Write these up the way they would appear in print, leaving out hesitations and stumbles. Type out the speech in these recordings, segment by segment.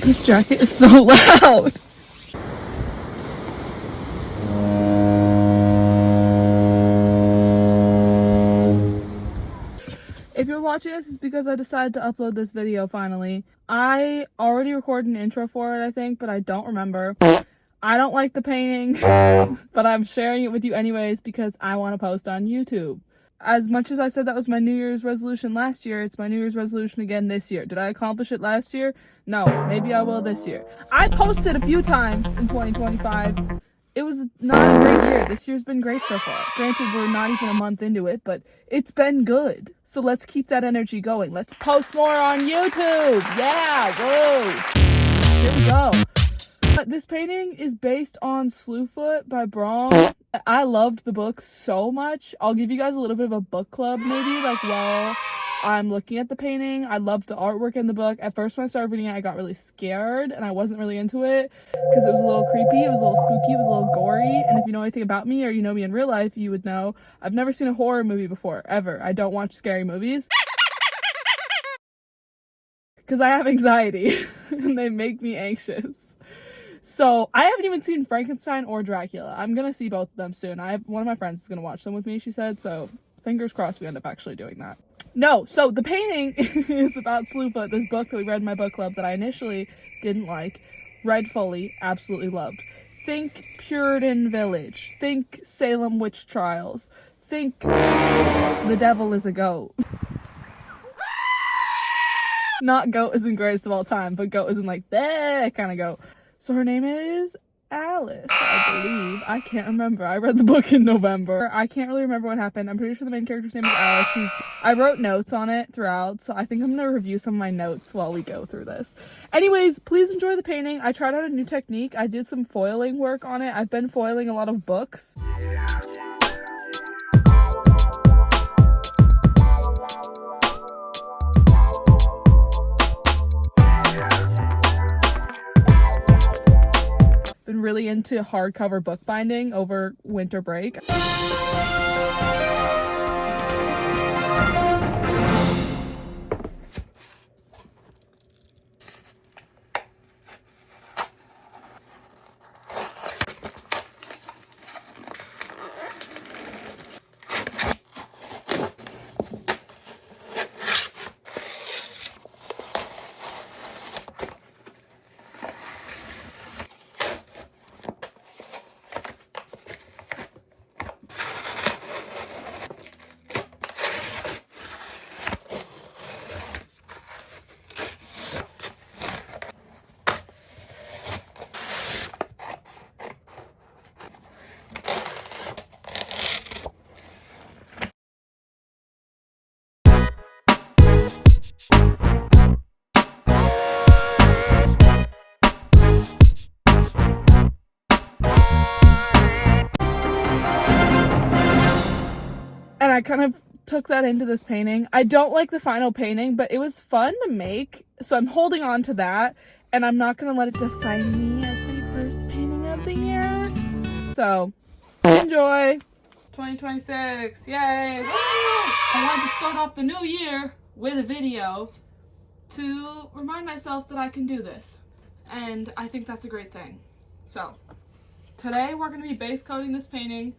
This jacket is so loud. If you're watching this, it's because I decided to upload this video finally. I already recorded an intro for it, I think, but I don't remember. I don't like the painting, but I'm sharing it with you anyways because I want to post on YouTube. As much as I said that was my New Year's resolution last year, it's my New Year's resolution again this year. Did I accomplish it last year? No. Maybe I will this year. I posted a few times in 2025. It was not a great year. This year's been great so far. Granted, we're not even a month into it, but it's been good. So let's keep that energy going. Let's post more on YouTube. Yeah, whoa. Here we go. This painting is based on Slewfoot by Brahm. I loved the book so much. I'll give you guys a little bit of a book club maybe, like while I'm looking at the painting. I loved the artwork in the book. At first when I started reading it, I got really scared and I wasn't really into it because it was a little creepy, it was a little spooky, it was a little gory. And if you know anything about me or you know me in real life, you would know I've never seen a horror movie before, ever. I don't watch scary movies because I have anxiety and they make me anxious. So I haven't even seen Frankenstein or Dracula. I'm gonna see both of them soon. One of my friends is gonna watch them with me, she said, so fingers crossed we end up actually doing that. No, so the painting is about Slewfoot, this book that we read in my book club that I initially didn't like, read fully, absolutely loved. Think Puritan Village, think Salem Witch Trials, think The Devil is a Goat. Not goat as in greatest of all time, but goat as in like that kind of goat. So her name is Alice, I believe. I can't remember. I read the book in November. I can't really remember what happened. I'm pretty sure the main character's name is Alice. I wrote notes on it throughout, so I think I'm gonna review some of my notes while we go through this. Anyways, please enjoy the painting. I tried out a new technique. I did some foiling work on it. I've been foiling a lot of books. Been really into hardcover bookbinding over winter break. And I kind of took that into this painting. I don't like the final painting, but it was fun to make, so I'm holding on to that, and I'm not gonna let it define me as my first painting of the year. So, enjoy! 2026, yay! Woo! I wanted to start off the new year with a video to remind myself that I can do this, and I think that's a great thing. So, today we're gonna be base coating this painting.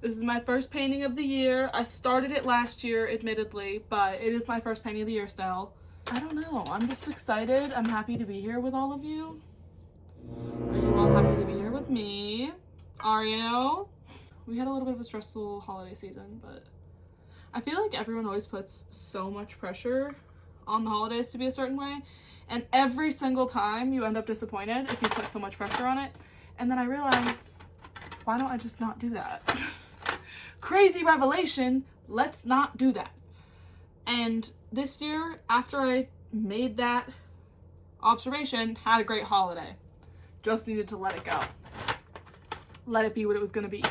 This is my first painting of the year. I started it last year, admittedly, but it is my first painting of the year still. I don't know. I'm just excited. I'm happy to be here with all of you. Are you all happy to be here with me? Are you? We had a little bit of a stressful holiday season, but I feel like everyone always puts so much pressure on the holidays to be a certain way, and every single time you end up disappointed if you put so much pressure on it. And then I realized, why don't I just not do that? Crazy revelation, let's not do that. And this year, after I made that observation, had a great holiday. Just needed to let it go. Let it be what it was gonna be.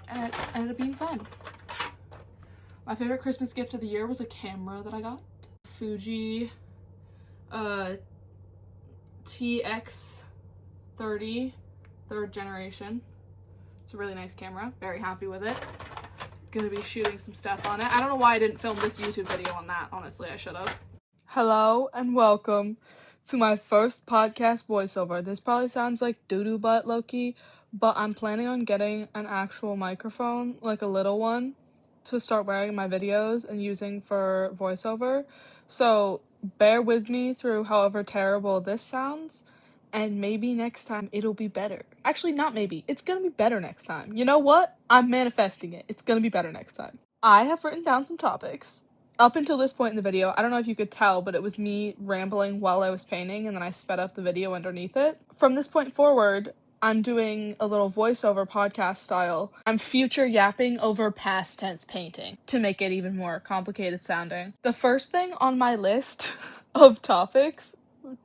And it ended up being fun. My favorite Christmas gift of the year was a camera that I got. Fuji TX30, third generation. It's a really nice camera. Very happy with it. Gonna be shooting some stuff on it. I don't know why I didn't film this YouTube video on that. Honestly, I should have. Hello and welcome to my first podcast voiceover. This probably sounds like doo-doo butt low-key, but I'm planning on getting an actual microphone, like a little one, to start wearing in my videos and using for voiceover. So bear with me through however terrible this sounds, and maybe next time it'll be better. Actually, not maybe. It's gonna be better next time. You know what? I'm manifesting it. It's gonna be better next time. I have written down some topics. Up until this point in the video, I don't know if you could tell, but it was me rambling while I was painting, and then I sped up the video underneath it. From this point forward, I'm doing a little voiceover podcast style. I'm future yapping over past tense painting to make it even more complicated sounding. The first thing on my list of topics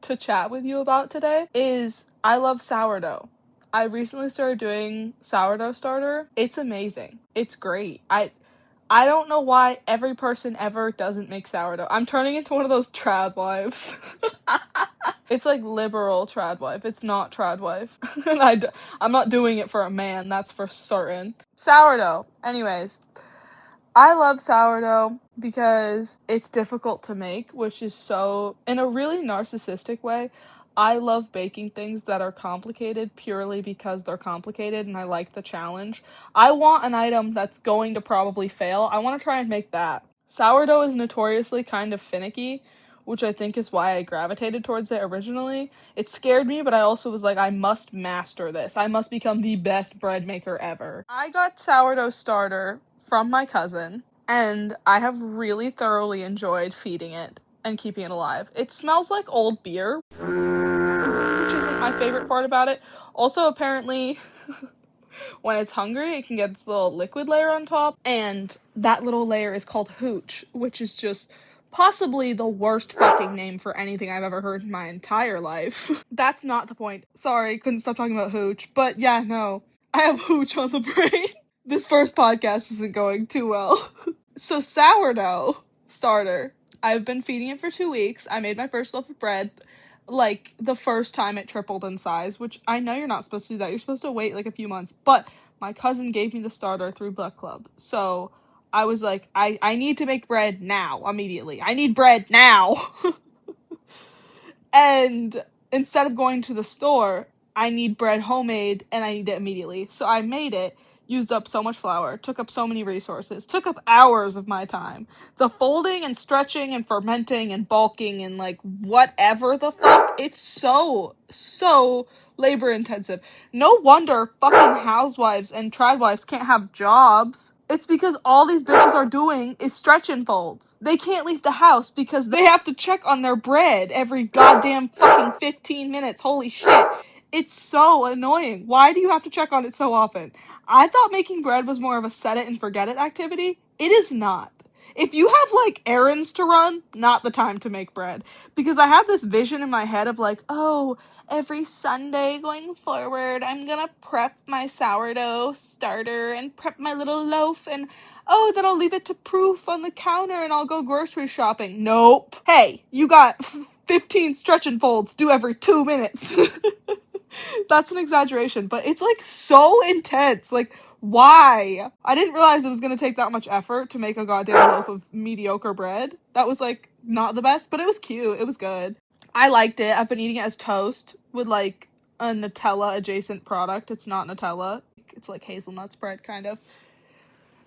to chat with you about today is I love sourdough. I recently started doing sourdough starter. It's amazing. It's great. I don't know why every person ever doesn't make sourdough. I'm turning into one of those trad wives. It's like liberal trad wife. It's not trad wife. And I'm not doing it for a man, that's for certain. Sourdough. Anyways, I love sourdough because it's difficult to make, which is so, in a really narcissistic way, I love baking things that are complicated purely because they're complicated and I like the challenge. I want an item that's going to probably fail. I want to try and make that. Sourdough is notoriously kind of finicky, which I think is why I gravitated towards it originally. It scared me, but I also was like, I must master this. I must become the best bread maker ever. I got sourdough starter from my cousin, and I have really thoroughly enjoyed feeding it and keeping it alive. It smells like old beer, which isn't my favorite part about it. Also, apparently, when it's hungry, it can get this little liquid layer on top, and that little layer is called hooch, which is just possibly the worst fucking name for anything I've ever heard in my entire life. That's not the point. Sorry, couldn't stop talking about hooch, but yeah, no. I have hooch on the brain. This first podcast isn't going too well. So sourdough starter. I've been feeding it for 2 weeks. I made my first loaf of bread. Like, the first time it tripled in size, which I know you're not supposed to do that. You're supposed to wait, like, a few months. But my cousin gave me the starter through Book Club. So I was like, I need to make bread now, immediately. I need bread now. And instead of going to the store, I need bread homemade and I need it immediately. So I made it, used up so much flour, took up so many resources, took up hours of my time. The folding and stretching and fermenting and bulking and like whatever the fuck, it's so labor intensive. No wonder fucking housewives and tradwives can't have jobs. It's because all these bitches are doing is stretch and folds. They can't leave the house because they have to check on their bread every goddamn fucking 15 minutes. Holy shit. It's so annoying. Why do you have to check on it so often? I thought making bread was more of a set it and forget it activity. It is not. If you have, like, errands to run, not the time to make bread. Because I have this vision in my head of, like, oh, every Sunday going forward, I'm gonna prep my sourdough starter and prep my little loaf and, oh, then I'll leave it to proof on the counter and I'll go grocery shopping. Nope. Hey, you got 15 stretch and folds due every 2 minutes. That's an exaggeration, but it's, like, so intense. Like, why? I didn't realize it was gonna take that much effort to make a goddamn loaf of mediocre bread. That was, like, not the best, but it was cute. It was good. I liked it. I've been eating it as toast with, like, a Nutella adjacent product. It's not Nutella. It's like hazelnut spread, kind of.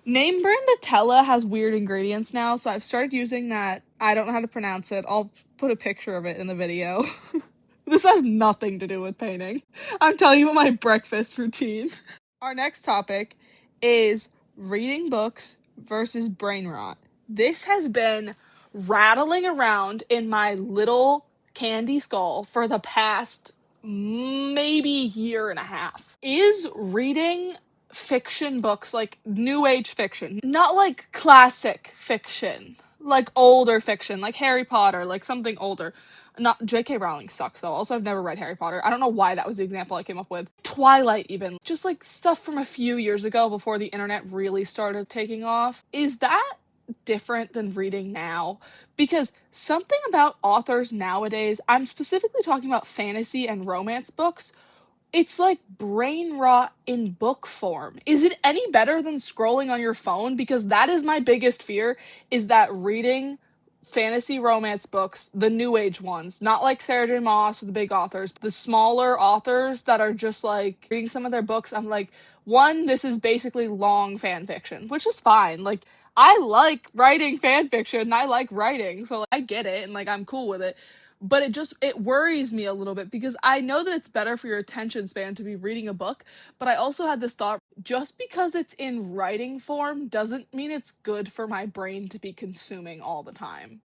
Name brand Nutella has weird ingredients now, so I've started using that. I don't know how to pronounce it. I'll put a picture of it in the video. This has nothing to do with painting. I'm telling you about my breakfast routine. Our next topic is reading books versus brain rot. This has been rattling around in my little candy skull for the past maybe year and a half. Is reading fiction books, like new age fiction, not like classic fiction, like older fiction, like Harry Potter, like something older. Not J.K. Rowling sucks though. Also, I've never read Harry Potter. I don't know why that was the example I came up with. Twilight, even. Just like stuff from a few years ago before the internet really started taking off. Is that different than reading now? Because something about authors nowadays, I'm specifically talking about fantasy and romance books, it's like brain rot in book form. Is it any better than scrolling on your phone? Because that is my biggest fear, is that reading fantasy romance books, the new age ones, not like Sarah J. Maas or the big authors, the smaller authors that are just like reading some of their books. I'm like, one, this is basically long fan fiction, which is fine. Like, I like writing fan fiction and I like writing, so like, I get it and like I'm cool with it. But it worries me a little bit because I know that it's better for your attention span to be reading a book, but I also had this thought, just because it's in writing form doesn't mean it's good for my brain to be consuming all the time.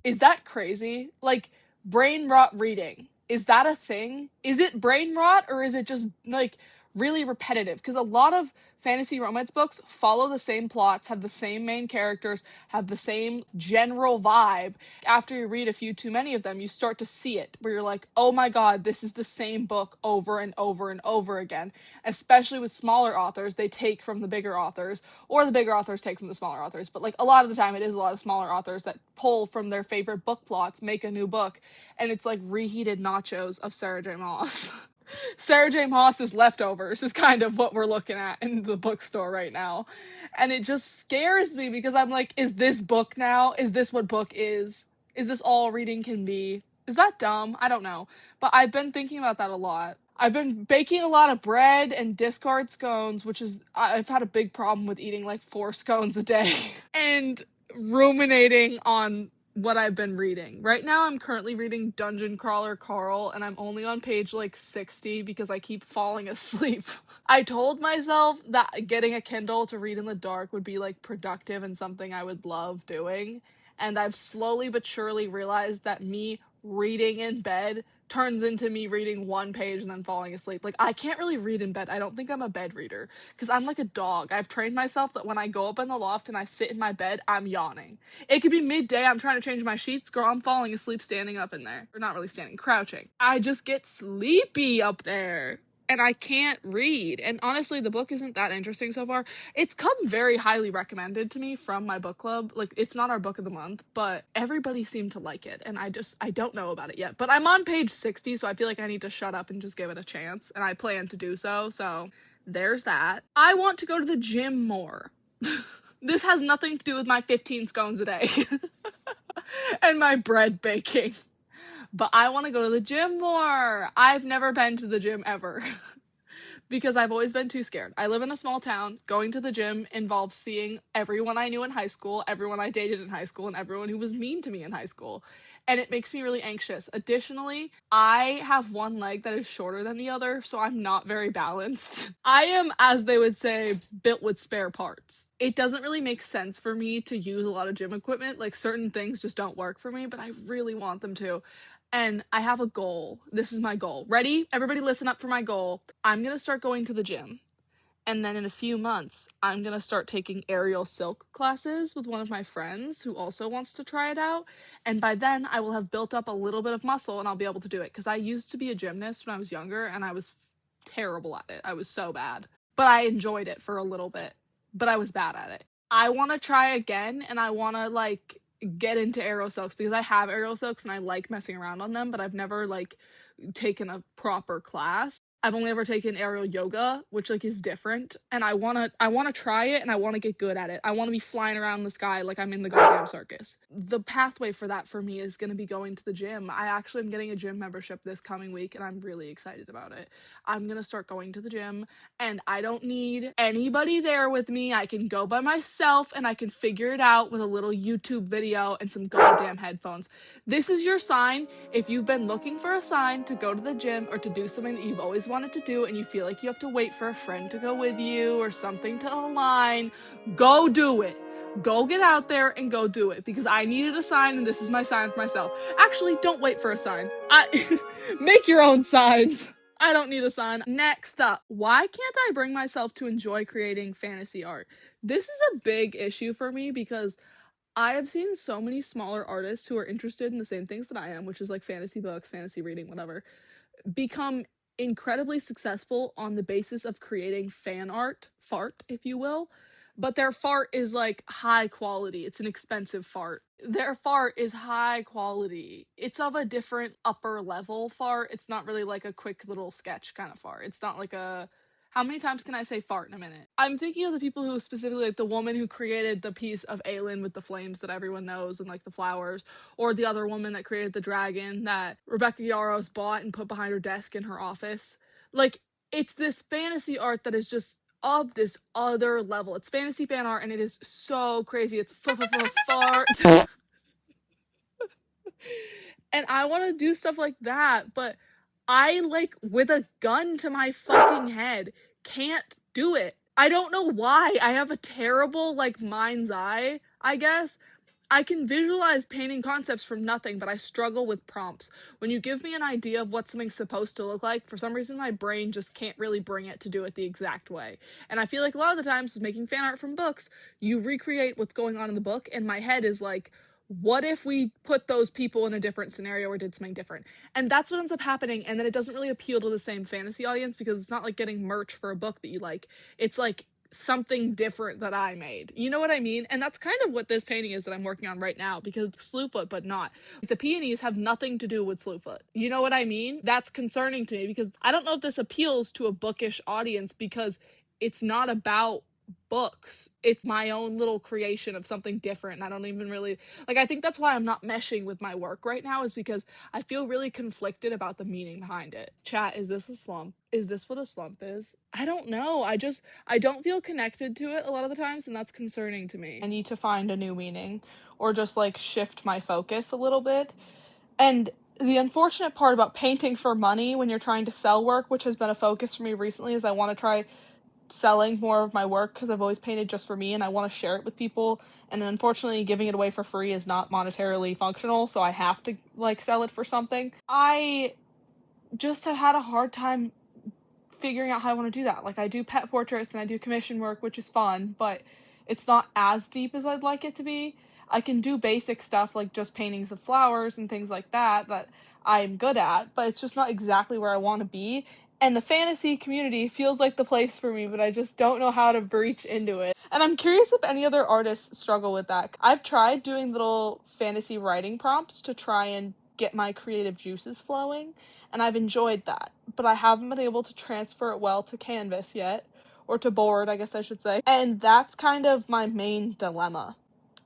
Is that crazy? Like, brain rot reading. Is that a thing? Is it brain rot or is it just like really repetitive? Because a lot of fantasy romance books follow the same plots, have the same main characters, have the same general vibe. After you read a few too many of them, you start to see it where you're like, oh my god, this is the same book over and over and over again. Especially with smaller authors, they take from the bigger authors, or the bigger authors take from the smaller authors. But like a lot of the time, it is a lot of smaller authors that pull from their favorite book plots, make a new book, and it's like reheated nachos of Sarah J. Maas. Sarah J. Maas's leftovers is kind of what we're looking at in the bookstore right now. And it just scares me because I'm like, is this book now? Is this what book is? Is this all reading can be? Is that dumb? I don't know. But I've been thinking about that a lot. I've been baking a lot of bread and discard scones, which is, I've had a big problem with eating like 4 scones a day. And ruminating on what I've been reading. Right now I'm currently reading Dungeon Crawler Carl and I'm only on page like 60 because I keep falling asleep. I told myself that getting a Kindle to read in the dark would be like productive and something I would love doing. And I've slowly but surely realized that me reading in bed turns into me reading 1 page and then falling asleep. Like, I can't really read in bed. I don't think I'm a bed reader because I'm like a dog. I've trained myself that when I go up in the loft and I sit in my bed, I'm yawning. It could be midday, I'm trying to change my sheets, girl, I'm falling asleep standing up in there. Or not really standing, crouching. I just get sleepy up there. And I can't read. And honestly, the book isn't that interesting so far. It's come very highly recommended to me from my book club. Like, it's not our book of the month, but everybody seemed to like it. And I don't know about it yet. But I'm on page 60, so I feel like I need to shut up and just give it a chance. And I plan to do so. So there's that. I want to go to the gym more. This has nothing to do with my 15 scones a day. And my bread baking. But I want to go to the gym more. I've never been to the gym ever. Because I've always been too scared. I live in a small town. Going to the gym involves seeing everyone I knew in high school, everyone I dated in high school, and everyone who was mean to me in high school. And it makes me really anxious. Additionally, I have one leg that is shorter than the other, so I'm not very balanced. I am, as they would say, built with spare parts. It doesn't really make sense for me to use a lot of gym equipment. Like, certain things just don't work for me, but I really want them to. And I have a goal. This is my goal. Ready? Everybody listen up for my goal. I'm gonna start going to the gym. And then in a few months, I'm gonna start taking aerial silk classes with one of my friends who also wants to try it out. And by then, I will have built up a little bit of muscle and I'll be able to do it. Because I used to be a gymnast when I was younger and I was terrible at it. I was so bad. But I enjoyed it for a little bit. But I was bad at it. I wanna try again and I wanna like get into aerial silks because I have aerial silks and I like messing around on them, but I've never like taken a proper class. I've only ever taken aerial yoga, which like is different, and I want to try it and I want to get good at it. I want to be flying around the sky like I'm in the goddamn circus. The pathway for that for me is going to be going to the gym. I actually am getting a gym membership this coming week and I'm really excited about it. I'm going to start going to the gym and I don't need anybody there with me. I can go by myself and I can figure it out with a little YouTube video and some goddamn headphones. This is your sign. If you've been looking for a sign to go to the gym or to do something that you've always wanted to do and you feel like you have to wait for a friend to go with you or something to align, go do it. Go get out there and go do it because I needed a sign and this is my sign for myself. Actually, don't wait for a sign. Make your own signs. I don't need a sign. Next up, why can't I bring myself to enjoy creating fantasy art? This is a big issue for me because I have seen so many smaller artists who are interested in the same things that I am, which is like fantasy books, fantasy reading, whatever, become incredibly successful on the basis of creating fan art, fart, if you will, but their fart is like high quality. It's an expensive fart. Their fart is high quality. It's of a different upper level fart. It's not really like a quick little sketch kind of fart. It's not like a, how many times can I say fart in a minute? I'm thinking of the people who specifically, like the woman who created the piece of Aelin with the flames that everyone knows and like the flowers, or the other woman that created the dragon that Rebecca Yarros bought and put behind her desk in her office. Like, it's this fantasy art that is just of this other level. It's fantasy fan art and it is so crazy. It's fart. And I want to do stuff like that, but I, like, with a gun to my fucking head, can't do it. I don't know why. I have a terrible, like, mind's eye, I guess. I can visualize painting concepts from nothing, but I struggle with prompts. When you give me an idea of what something's supposed to look like, for some reason my brain just can't really bring it to do it the exact way. And I feel like a lot of the times with making fan art from books, you recreate what's going on in the book, and my head is like, what if we put those people in a different scenario or did something different? And that's what ends up happening, and then it doesn't really appeal to the same fantasy audience because it's not like getting merch for a book that you like. It's like something different that I made. You know what I mean? And that's kind of what this painting is that I'm working on right now, because it's Slewfoot, but not. The peonies have nothing to do with Slewfoot. You know what I mean? That's concerning to me because I don't know if this appeals to a bookish audience because it's not about books. It's my own little creation of something different, and I don't even really, like, I think that's why I'm not meshing with my work right now, is because I feel really conflicted about the meaning behind it. Chat, is this a slump? Is this what a slump is? I don't know. I don't feel connected to it a lot of the times, and that's concerning to me. I need to find a new meaning, or just, like, shift my focus a little bit. And the unfortunate part about painting for money when you're trying to sell work, which has been a focus for me recently, is I want to try selling more of my work because I've always painted just for me and I want to share it with people, and unfortunately giving it away for free is not monetarily functional, so I have to, like, sell it for something. I just have had a hard time figuring out how I want to do that. Like, I do pet portraits and I do commission work, which is fun, but it's not as deep as I'd like it to be. I can do basic stuff like just paintings of flowers and things like that I'm good at, but it's just not exactly where I want to be. And the fantasy community feels like the place for me, but I just don't know how to breach into it. And I'm curious if any other artists struggle with that. I've tried doing little fantasy writing prompts to try and get my creative juices flowing, and I've enjoyed that, but I haven't been able to transfer it well to canvas yet, or to board, I guess I should say, and that's kind of my main dilemma.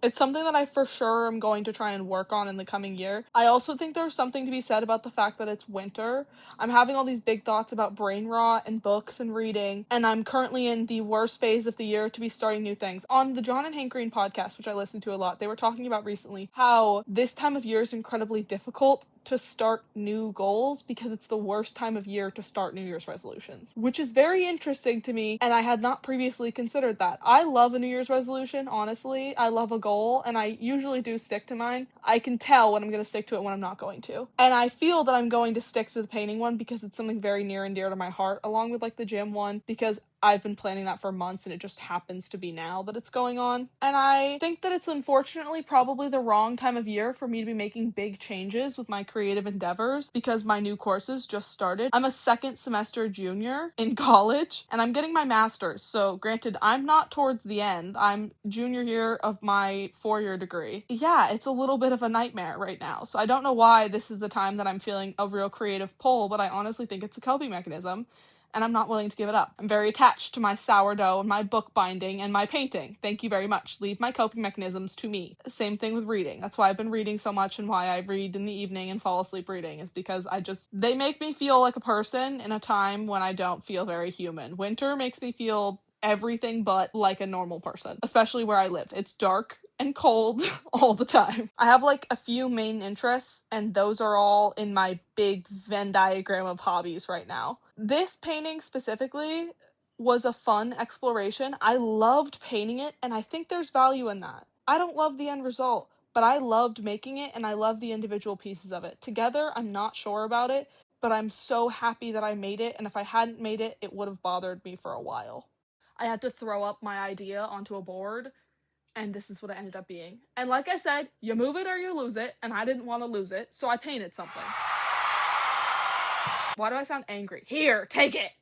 It's something that I for sure am going to try and work on in the coming year. I also think there's something to be said about the fact that it's winter. I'm having all these big thoughts about brain rot and books and reading, and I'm currently in the worst phase of the year to be starting new things. On the John and Hank Green podcast, which I listen to a lot, they were talking about recently how this time of year is incredibly difficult to start new goals because it's the worst time of year to start New Year's resolutions, which is very interesting to me, and I had not previously considered that. I love a New Year's resolution, honestly. I love a goal, and I usually do stick to mine. I can tell when I'm going to stick to it when I'm not going to. And I feel that I'm going to stick to the painting one because it's something very near and dear to my heart, along with, like, the gym one, because I've been planning that for months and it just happens to be now that it's going on. And I think that it's unfortunately probably the wrong time of year for me to be making big changes with my creative endeavors because my new courses just started. I'm a second semester junior in college and I'm getting my master's. So granted, I'm not towards the end. I'm junior year of my 4-year degree. Yeah, it's a little bit of a nightmare right now. So I don't know why this is the time that I'm feeling a real creative pull, but I honestly think it's a coping mechanism. And I'm not willing to give it up. I'm very attached to my sourdough and my bookbinding and my painting. Thank you very much. Leave my coping mechanisms to me. Same thing with reading. That's why I've been reading so much and why I read in the evening and fall asleep reading, is because they make me feel like a person in a time when I don't feel very human. Winter makes me feel everything but like a normal person, especially where I live. It's dark and cold all the time. I have, like, a few main interests, and those are all in my big Venn diagram of hobbies right now. This painting specifically was a fun exploration. I loved painting it, and I think there's value in that. I don't love the end result, but I loved making it, and I love the individual pieces of it. Together, I'm not sure about it, but I'm so happy that I made it, and if I hadn't made it, it would have bothered me for a while. I had to throw up my idea onto a board, and this is what it ended up being. And like I said, you move it or you lose it, and I didn't want to lose it, so I painted something. Why do I sound angry? Here, take it!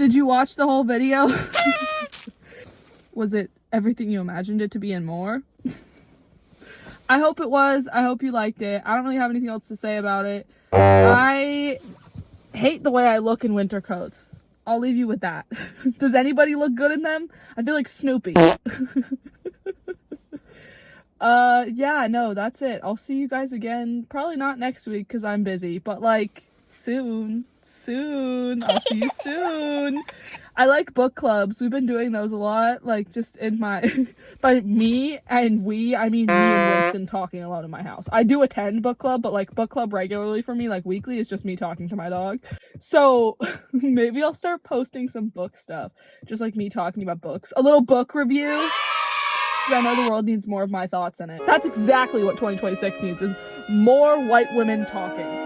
Did you watch the whole video? Was it everything you imagined it to be and more? I hope it was. I hope you liked it. I don't really have anything else to say about it. I hate the way I look in winter coats. I'll leave you with that. Does anybody look good in them? I feel like Snoopy. Yeah, no, that's it. I'll see you guys again. Probably not next week because I'm busy, but like soon. I'll see you soon. I like book clubs. We've been doing those a lot. Like just in my, by me and we, I mean me and Winston talking alone in my house. I do attend book club, but like book club regularly for me, like weekly, is just me talking to my dog. So maybe I'll start posting some book stuff. Just like me talking about books. A little book review. Because I know the world needs more of my thoughts in it. That's exactly what 2026 needs, is more white women talking.